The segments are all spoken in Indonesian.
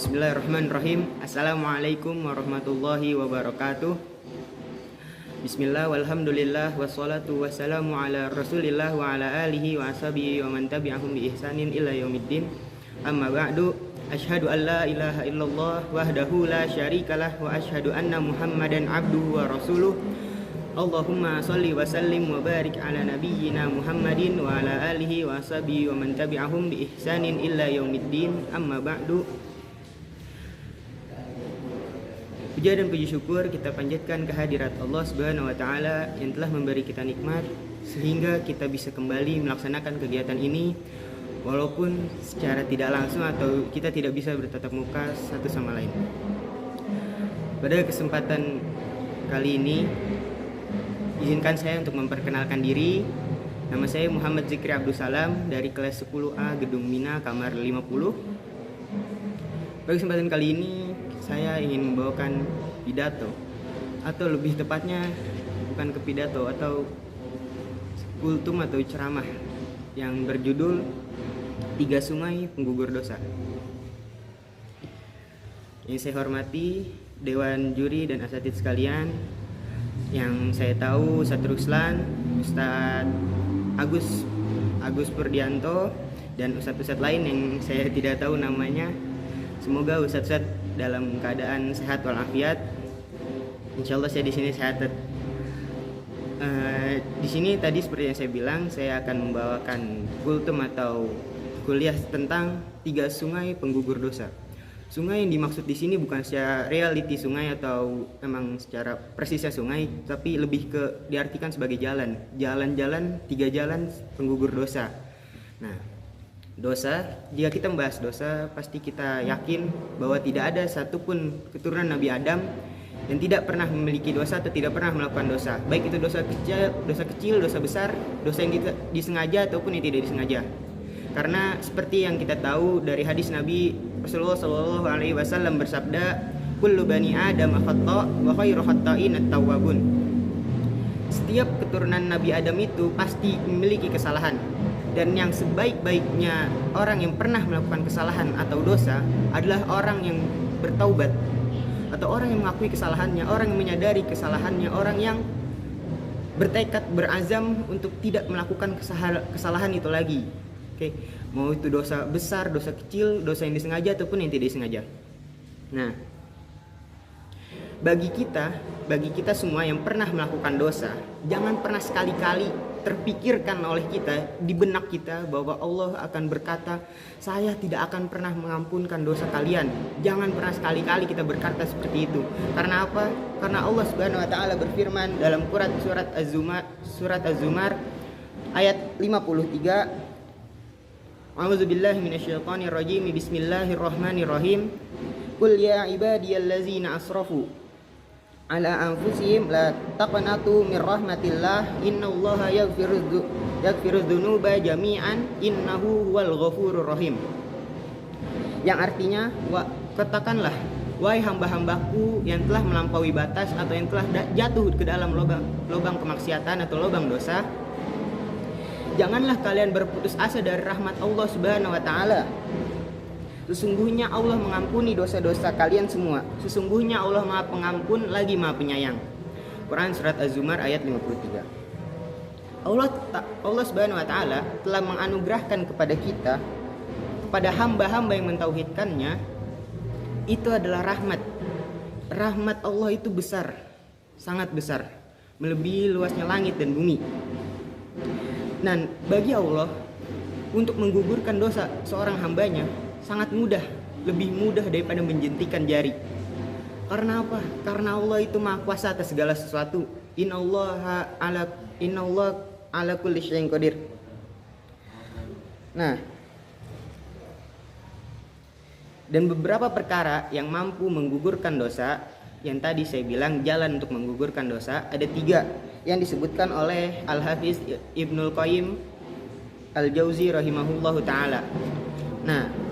Bismillahirrahmanirrahim. Assalamualaikum warahmatullahi wabarakatuh. Bismillah walhamdulillah wassalatu wassalamu ala rasulillah wa ala alihi wa ashabihi wa man tabi'ahum bi ihsanin ila yaumiddin. Amma ba'du, asyhadu an la ilaha illallah wahdahu la syarikalah wa asyhadu anna Muhammadan abduhu wa rasuluh. Allahumma salli wa sallim wa barik ala nabiyyina Muhammadin wa ala alihi wa ashabihi wa man tabi'ahum bi ihsanin illa yaumiddin. Amma ba'du. Puja dan puji syukur kita panjatkan kehadirat Allah Subhanahu wa taala yang telah memberi kita nikmat sehingga kita bisa kembali melaksanakan kegiatan ini walaupun secara tidak langsung atau kita tidak bisa bertatap muka satu sama lain. Pada kesempatan kali ini izinkan saya untuk memperkenalkan diri. Nama saya Muhammad Zikri Abdul Salam dari kelas 10A Gedung Mina kamar 50. Pada kesempatan kali ini saya ingin membawakan pidato, atau lebih tepatnya bukan ke pidato, atau kultum atau ceramah yang berjudul 3 Sungai Penggugur Dosa. Yang saya hormati Dewan Juri dan asatidz sekalian, yang saya tahu Ustadz Ruslan, Ustadz Agus Purdianto, dan ustadz-ustadz lain yang saya tidak tahu namanya. Semoga ustadz-ustadz dalam keadaan sehat walafiat. Insyaallah saya di sini sehat. Di sini tadi seperti yang saya bilang, saya akan membawakan kultum atau kuliah tentang 3 sungai penggugur dosa. Sungai yang dimaksud di sini bukan secara reality sungai atau memang secara persisnya sungai, tapi lebih ke diartikan sebagai jalan. Jalan-jalan, 3 jalan penggugur dosa. Nah, dosa, jika kita membahas dosa, pasti kita yakin bahwa tidak ada satupun keturunan Nabi Adam yang tidak pernah memiliki dosa atau tidak pernah melakukan dosa. Baik itu dosa kecil, dosa besar, dosa yang disengaja ataupun yang tidak disengaja. Karena seperti yang kita tahu dari hadis Nabi Rasulullah SAW bersabda, "Kullu bani Adam khata' wa khairu khata'in at-tawwabun." Setiap keturunan Nabi Adam itu pasti memiliki kesalahan. Dan yang sebaik-baiknya orang yang pernah melakukan kesalahan atau dosa adalah orang yang bertaubat, atau orang yang mengakui kesalahannya, orang yang menyadari kesalahannya, orang yang bertekad, berazam untuk tidak melakukan kesalahan itu lagi. Oke, mau itu dosa besar, dosa kecil, dosa yang disengaja ataupun yang tidak disengaja. Nah, bagi kita semua yang pernah melakukan dosa, jangan pernah sekali-kali terpikirkan oleh kita di benak kita bahwa Allah akan berkata, "Saya tidak akan pernah mengampunkan dosa kalian." Jangan pernah sekali-kali kita berkata seperti itu. Karena apa? Karena Allah Subhanahu wa taala berfirman dalam surat Az-Zumar ayat 53, "A'udzubillahi minasyaitonirrajim. Bismillahirrahmanirrahim. Qul ya ibadiyallazina asrafu ala anfusihim la taqnatu min rahmatillah innallaha yaghfiru dzunuba jami'an innahu huwal ghafurur rahim." Yang artinya, katakanlah, wahai hamba-hambaku yang telah melampaui batas atau yang telah jatuh ke dalam lubang kemaksiatan atau lubang dosa, janganlah kalian berputus asa dari rahmat Allah Subhanahu wa taala. Sesungguhnya Allah mengampuni dosa-dosa kalian semua. Sesungguhnya Allah Maha Pengampun lagi Maha Penyayang. Quran surat Az-Zumar ayat 53. Allah Subhanahu wa taala telah menganugerahkan kepada kita, kepada hamba-hamba yang mentauhidkannya, itu adalah rahmat. Rahmat Allah itu besar, sangat besar, melebihi luasnya langit dan bumi. Dan bagi Allah untuk menggugurkan dosa seorang hambanya sangat mudah, lebih mudah daripada menjentikan jari. Karena apa? Karena Allah itu Maha Kuasa atas segala sesuatu. Innallaha ala kulli syai'in qadir. Nah, dan beberapa perkara yang mampu menggugurkan dosa, yang tadi saya bilang jalan untuk menggugurkan dosa, ada 3 yang disebutkan oleh Al-Hafiz Ibnul Qayyim Al-Jauzi rahimahullahu ta'ala. Nah,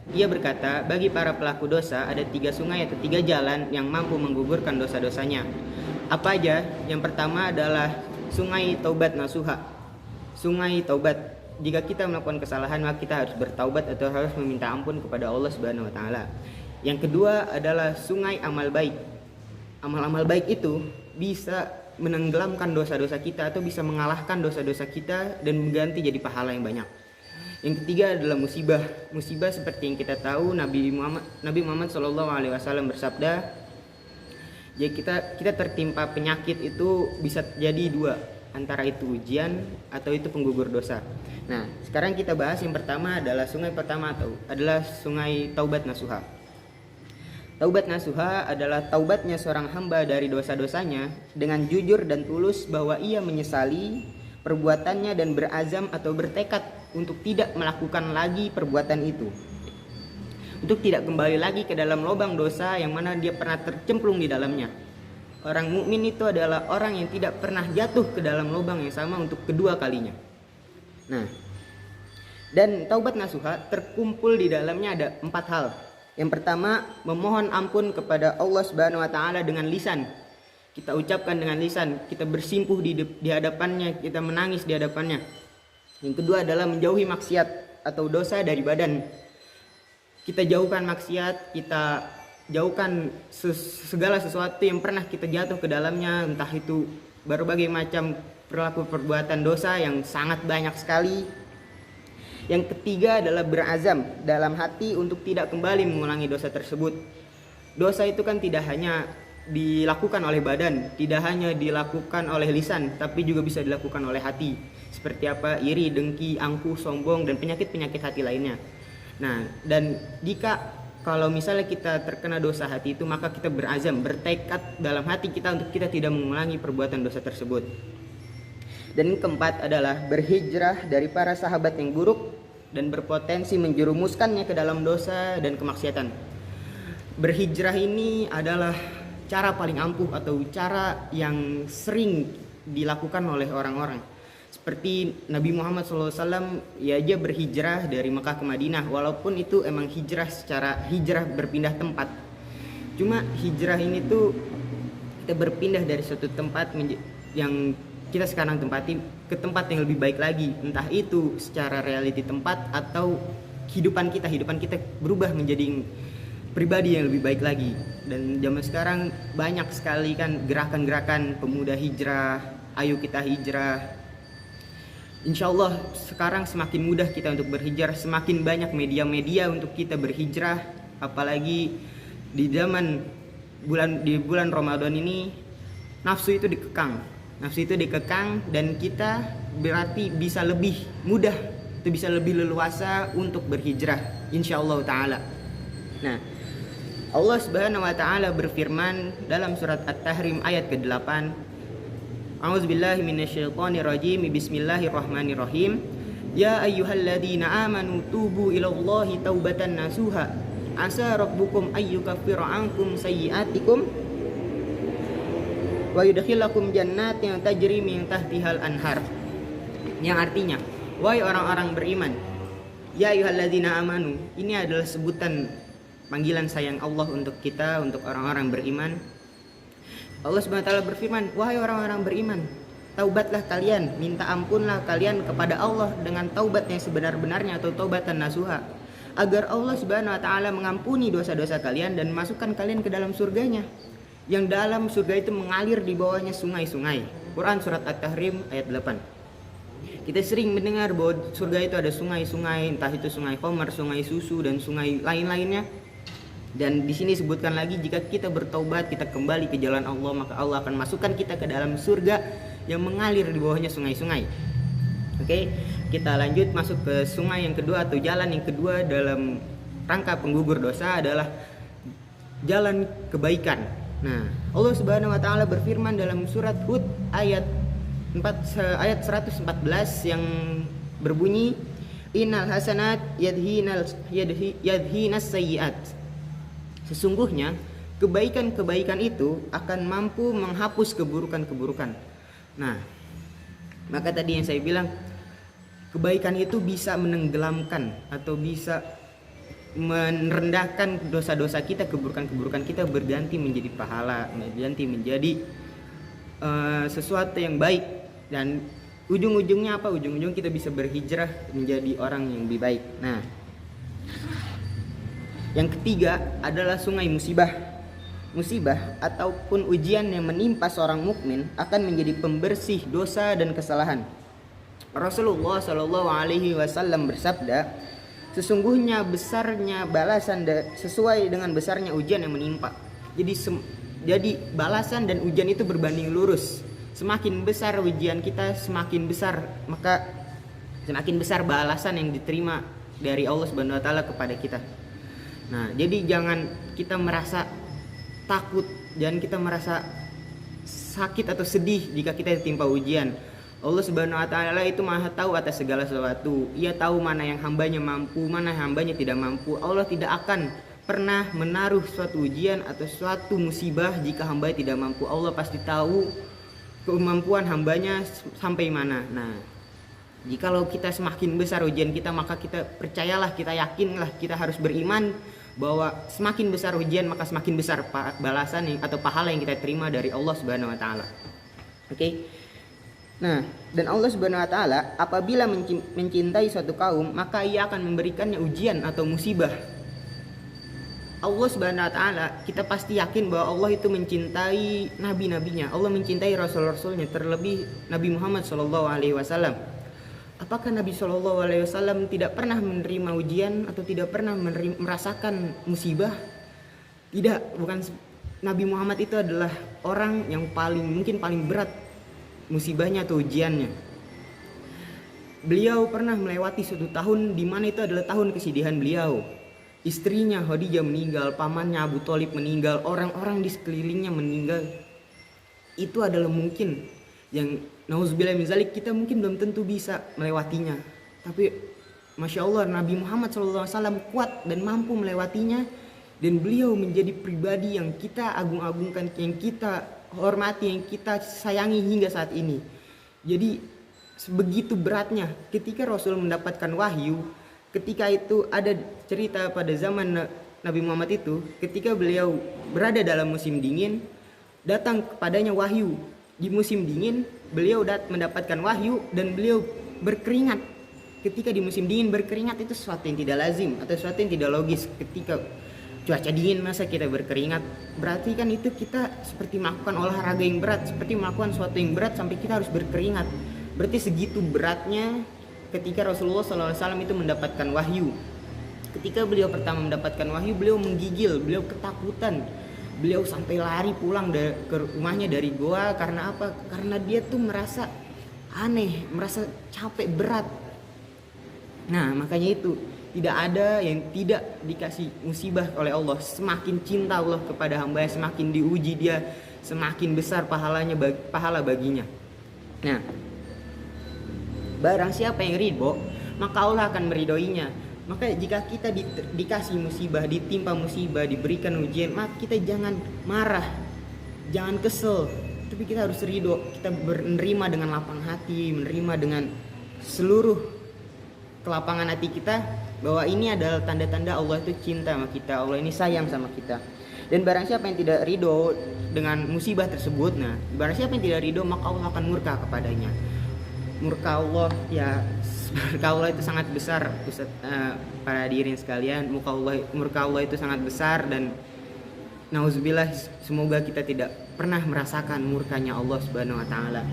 ia berkata, bagi para pelaku dosa ada 3 sungai atau 3 jalan yang mampu menggugurkan dosa-dosanya. Apa aja? Yang pertama adalah sungai taubat nasuha. Sungai taubat. jika kita melakukan kesalahan maka kita harus bertaubat atau harus meminta ampun kepada Allah Subhanahu wa taala. Yang kedua adalah sungai amal baik. Amal-amal baik itu bisa menenggelamkan dosa-dosa kita atau bisa mengalahkan dosa-dosa kita dan mengganti jadi pahala yang banyak. Yang ketiga adalah musibah. Musibah seperti yang kita tahu Nabi Muhammad SAW bersabda, jadi kita tertimpa penyakit itu bisa jadi dua, antara itu ujian atau itu penggugur dosa. Nah, sekarang kita bahas yang pertama adalah sungai pertama adalah sungai Taubat Nasuha. Taubat Nasuha adalah taubatnya seorang hamba dari dosa-dosanya dengan jujur dan tulus bahwa ia menyesali perbuatannya dan berazam atau bertekad untuk tidak melakukan lagi perbuatan itu, untuk tidak kembali lagi ke dalam lubang dosa yang mana dia pernah tercemplung di dalamnya. Orang mukmin itu adalah orang yang tidak pernah jatuh ke dalam lubang yang sama untuk kedua kalinya. Nah, dan taubat nasuha terkumpul di dalamnya ada 4 hal. Yang pertama, memohon ampun kepada Allah Subhanahu wa taala dengan lisan. Kita ucapkan dengan lisan, kita bersimpuh di hadapannya, kita menangis di hadapannya. Yang kedua adalah menjauhi maksiat atau dosa dari badan. Kita jauhkan maksiat, kita jauhkan segala sesuatu yang pernah kita jatuh ke dalamnya, entah itu berbagai macam perilaku perbuatan dosa yang sangat banyak sekali. Yang ketiga adalah berazam dalam hati untuk tidak kembali mengulangi dosa tersebut. Dosa itu kan tidak hanya dilakukan oleh badan, tidak hanya dilakukan oleh lisan, tapi juga bisa dilakukan oleh hati. Seperti apa? Iri, dengki, angkuh, sombong, dan penyakit-penyakit hati lainnya. Nah, dan jika kalau misalnya kita terkena dosa hati itu, maka kita berazam, bertekad dalam hati kita untuk kita tidak mengulangi perbuatan dosa tersebut. Dan yang keempat adalah berhijrah dari para sahabat yang buruk dan berpotensi menjerumuskannya ke dalam dosa dan kemaksiatan. Berhijrah ini adalah cara paling ampuh atau cara yang sering dilakukan oleh orang-orang. Seperti Nabi Muhammad SAW, ia aja berhijrah dari Mekah ke Madinah, walaupun itu emang hijrah secara hijrah berpindah tempat. Cuma hijrah ini tuh kita berpindah dari suatu tempat yang kita sekarang tempati ke tempat yang lebih baik lagi, entah itu secara reality tempat atau kehidupan kita berubah menjadi pribadi yang lebih baik lagi. Dan zaman sekarang banyak sekali kan gerakan-gerakan pemuda hijrah, ayo kita hijrah. Insya Allah sekarang semakin mudah kita untuk berhijrah, semakin banyak media-media untuk kita berhijrah. Apalagi di zaman bulan Ramadan ini, nafsu itu dikekang dan kita berarti bisa lebih mudah, itu bisa lebih leluasa untuk berhijrah insya Allah ta'ala. Nah, Allah Subhanahu wa taala berfirman dalam surat At-Tahrim ayat ke-8, A'udzubillahi minasyaitonirrajim, bismillahirrahmanirrahim. Ya ayyuhalladzina amanu tubu ilallahi taubatan nasuha asa rabbukum ayyukaffira ankum sayyi'atikum wa yudkhilakum jannatin tajri min tahtihal anhar. Yang artinya, wahai orang-orang beriman, ya ayyuhalladzina amanu, ini adalah sebutan panggilan sayang Allah untuk kita, untuk orang-orang beriman. Allah Subhanahu wa taala berfirman, wahai orang-orang beriman, taubatlah kalian, minta ampunlah kalian kepada Allah dengan taubat yang sebenar-benarnya atau taubatan nasuha, agar Allah Subhanahu wa taala mengampuni dosa-dosa kalian dan masukkan kalian ke dalam surganya, yang dalam surga itu mengalir di bawahnya sungai-sungai. Quran surat At-Tahrim ayat 8. Kita sering mendengar bahwa surga itu ada sungai-sungai, entah itu sungai khamar, sungai susu, dan sungai lain-lainnya. Dan di sini sebutkan lagi, jika kita bertaubat, kita kembali ke jalan Allah, maka Allah akan masukkan kita ke dalam surga yang mengalir di bawahnya sungai-sungai. Oke, kita lanjut masuk ke sungai yang kedua atau jalan yang kedua dalam rangka penggugur dosa adalah jalan kebaikan. Nah, Allah Subhanahu wa taala berfirman dalam surat Hud ayat 114 yang berbunyi, Innal hasanat yadhinas sayyiat. Sesungguhnya kebaikan-kebaikan itu akan mampu menghapus keburukan-keburukan. Nah, maka tadi yang saya bilang, kebaikan itu bisa menenggelamkan atau bisa merendahkan dosa-dosa kita, keburukan-keburukan kita berganti menjadi pahala, berganti menjadi sesuatu yang baik. Dan ujung-ujungnya apa? Ujung-ujung kita bisa berhijrah menjadi orang yang lebih baik. Nah, yang ketiga adalah sungai musibah. Musibah ataupun ujian yang menimpa seorang mukmin akan menjadi pembersih dosa dan kesalahan. Rasulullah Shallallahu Alaihi Wasallam bersabda, sesungguhnya besarnya balasan sesuai dengan besarnya ujian yang menimpa. Jadi balasan dan ujian itu berbanding lurus. Semakin besar ujian kita, semakin besar balasan yang diterima dari Allah Subhanahu Wa Taala kepada kita. Nah, jadi jangan kita merasa takut, jangan kita merasa sakit atau sedih jika kita ditimpa ujian. Allah Subhanahu Wa Taala itu Maha tahu atas segala sesuatu. Ia tahu mana yang hambanya mampu, mana yang hambanya tidak mampu. Allah tidak akan pernah menaruh suatu ujian atau suatu musibah jika hambanya tidak mampu. Allah pasti tahu kemampuan hambanya sampai mana. Nah, jikalau kita semakin besar ujian kita, maka kita percayalah, kita yakinlah, kita harus beriman bahwa semakin besar ujian maka semakin besar balasan atau pahala yang kita terima dari Allah Subhanahu Wa Taala. Oke. Nah, dan Allah Subhanahu Wa Taala apabila mencintai suatu kaum, maka Ia akan memberikannya ujian atau musibah. Allah Subhanahu Wa Taala, kita pasti yakin bahwa Allah itu mencintai nabi-nabinya, Allah mencintai rasul-rasulnya, terlebih Nabi Muhammad Shallallahu Alaihi Wasallam. Apakah Nabi Shallallahu Alaihi Wasallam tidak pernah menerima ujian atau tidak pernah merasakan musibah? Tidak, bukan. Nabi Muhammad itu adalah orang yang mungkin paling berat musibahnya atau ujiannya. Beliau pernah melewati suatu tahun di mana itu adalah tahun kesedihan beliau. Istrinya Khadijah meninggal, pamannya Abu Thalib meninggal, orang-orang di sekelilingnya meninggal. Itu adalah mungkin yang nauzubillah min zalik kita mungkin belum tentu bisa melewatinya. Tapi Masya Allah, Nabi Muhammad SAW kuat dan mampu melewatinya. Dan beliau menjadi pribadi yang kita agung-agungkan, yang kita hormati, yang kita sayangi hingga saat ini. Jadi sebegitu beratnya ketika Rasul mendapatkan wahyu. Ketika itu ada cerita pada zaman Nabi Muhammad itu, ketika beliau berada dalam musim dingin, datang kepadanya wahyu. Di musim dingin beliau mendapatkan wahyu dan beliau berkeringat. Ketika di musim dingin berkeringat itu sesuatu yang tidak lazim atau sesuatu yang tidak logis. Ketika cuaca dingin masa kita berkeringat, berarti kan itu kita seperti melakukan olahraga yang berat, seperti melakukan sesuatu yang berat sampai kita harus berkeringat. Berarti segitu beratnya ketika Rasulullah SAW itu mendapatkan wahyu. Ketika beliau pertama mendapatkan wahyu, beliau menggigil, beliau ketakutan. Beliau sampai lari pulang ke rumahnya dari goa. Karena apa? Karena dia tuh merasa aneh, merasa capek, berat. Nah, makanya itu tidak ada yang tidak dikasih musibah oleh Allah. Semakin cinta Allah kepada hambanya, semakin diuji dia, semakin besar pahala baginya. Nah, barang siapa yang ridho, maka Allah akan meridhoinya. Maka jika kita dikasih musibah, ditimpa musibah, diberikan ujian, maka kita jangan marah, jangan kesel, tapi kita harus ridho. Kita menerima dengan lapang hati, menerima dengan seluruh kelapangan hati kita bahwa ini adalah tanda-tanda Allah itu cinta sama kita, Allah ini sayang sama kita. Dan barang siapa yang tidak ridho dengan musibah tersebut, nah barang siapa yang tidak ridho, maka Allah akan murka kepadanya. Murka Allah itu sangat besar, para hadirin sekalian. Murka Allah itu sangat besar dan nauzubillah, semoga kita tidak pernah merasakan murkanya Allah Subhanahu Wa Taala.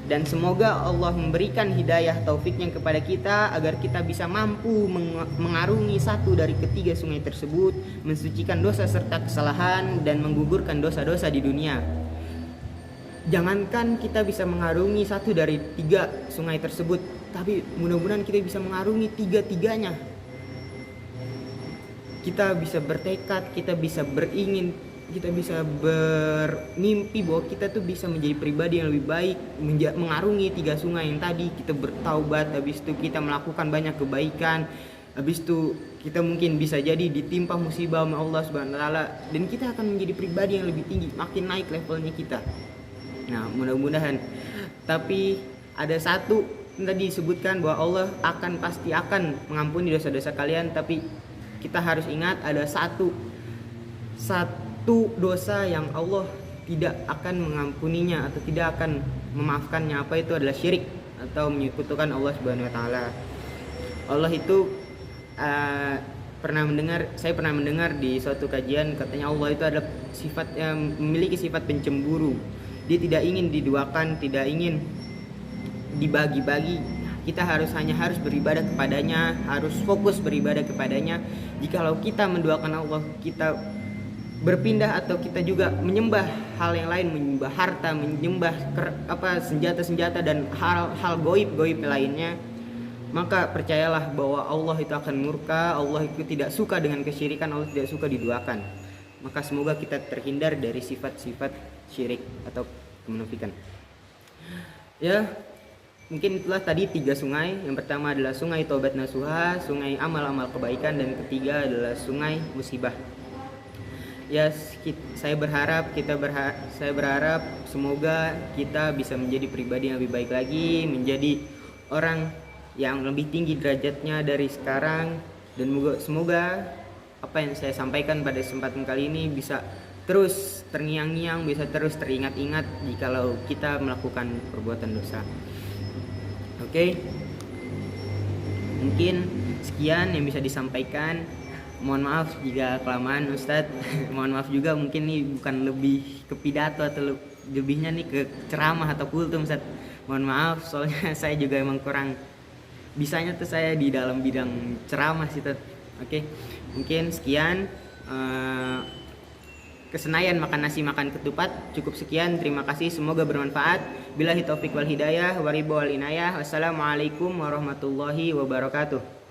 Dan semoga Allah memberikan hidayah taufiknya kepada kita agar kita bisa mampu mengarungi satu dari ketiga sungai tersebut, mensucikan dosa serta kesalahan dan menggugurkan dosa-dosa di dunia. Jangankan kita bisa mengarungi satu dari tiga sungai tersebut, tapi mudah-mudahan kita bisa mengarungi tiga-tiganya. Kita bisa bertekad, kita bisa beringin, kita bisa bermimpi bahwa kita tuh bisa menjadi pribadi yang lebih baik, mengarungi tiga sungai yang tadi. Kita bertaubat, habis itu kita melakukan banyak kebaikan, habis itu kita mungkin bisa jadi ditimpa musibah oleh Allah Subhanahu Wa Taala, dan kita akan menjadi pribadi yang lebih tinggi, makin naik levelnya kita. Nah, mudah-mudahan. Tapi ada satu yang tadi disebutkan bahwa Allah pasti akan mengampuni dosa-dosa kalian, tapi kita harus ingat ada satu dosa yang Allah tidak akan mengampuninya atau tidak akan memaafkannya. Apa itu adalah syirik atau menyekutukan Allah Subhanahu wa taala. Allah itu saya pernah mendengar di suatu kajian, katanya Allah itu adalah sifat yang memiliki sifat pencemburu. Dia tidak ingin diduakan, tidak ingin dibagi-bagi. Kita hanya harus beribadah kepadanya, harus fokus beribadah kepadanya. Jikalau kita menduakan Allah, kita berpindah atau kita juga menyembah hal yang lain, menyembah harta, menyembah senjata-senjata dan hal-hal goib lainnya, maka percayalah bahwa Allah itu akan murka. Allah itu tidak suka dengan kesyirikan, Allah tidak suka diduakan. Maka semoga kita terhindar dari sifat-sifat syirik atau kemunafikan. Ya, mungkin itulah tadi 3 sungai. Yang pertama adalah sungai Taubat Nasuha, sungai amal-amal kebaikan, dan ketiga adalah sungai musibah. Ya, saya berharap semoga kita bisa menjadi pribadi yang lebih baik lagi, menjadi orang yang lebih tinggi derajatnya dari sekarang, dan semoga apa yang saya sampaikan pada kesempatan kali ini bisa terus terngiang-ngiang, bisa terus teringat-ingat jikalau kita melakukan perbuatan dosa. Oke. Mungkin sekian yang bisa disampaikan. Mohon maaf jika kelamaan Ustadz. Mohon maaf juga, mungkin ini bukan lebih ke pidato atau lebihnya nih ke ceramah atau kultum Ustadz. Mohon maaf, soalnya saya juga emang kurang bisanya tuh saya di dalam bidang ceramah sih Ustadz. Oke. Mungkin sekian. Kesenayan makan nasi makan ketupat. Cukup sekian, terima kasih, semoga bermanfaat. Billahi taufik wal hidayah, waridho wal inayah. Wassalamualaikum warahmatullahi wabarakatuh.